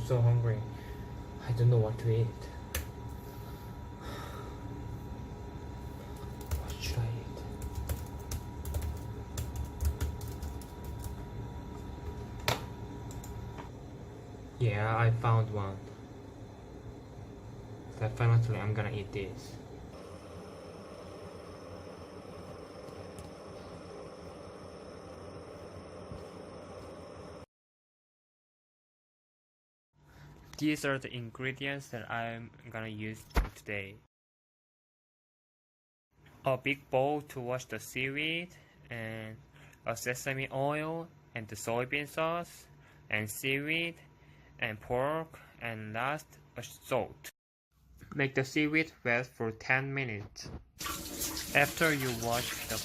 so hungry. I don't know what to eat. What should I eat? Yeah, I found one. Definitely I'm gonna eat this. These are the ingredients that I'm gonna use today. A big bowl to wash the seaweed, and a sesame oil, and the soybean sauce, and seaweed, and pork, and last, a salt. Make the seaweed wet for 10 minutes. After you wash the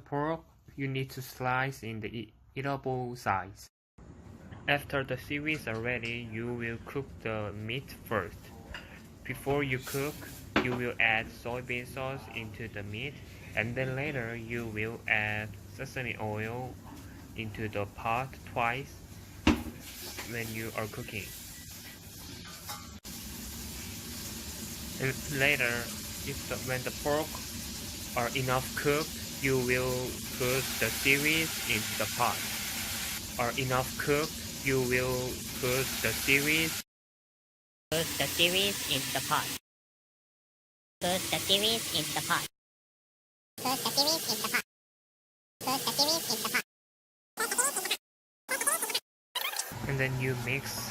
pork, you need to slice in the eatable size. After the seaweeds are ready, you will cook the meat first. Before you cook, you will add soybean sauce into the meat, and then later you will add sesame oil into the pot twice when you are cooking. And later, when the pork are enough cooked, you will put the seaweed into the pot. Are enough cooked, you will put the seaweed into the pot. Put the seaweed into the pot. Put the seaweed into the pot. Put the seaweed into the pot. And then you mix.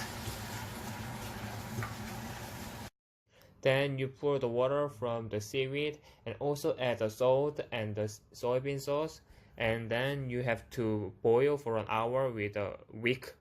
Then you pour the water from the seaweed and also add the salt and the soybean sauce, and then you have to boil for an hour with a weak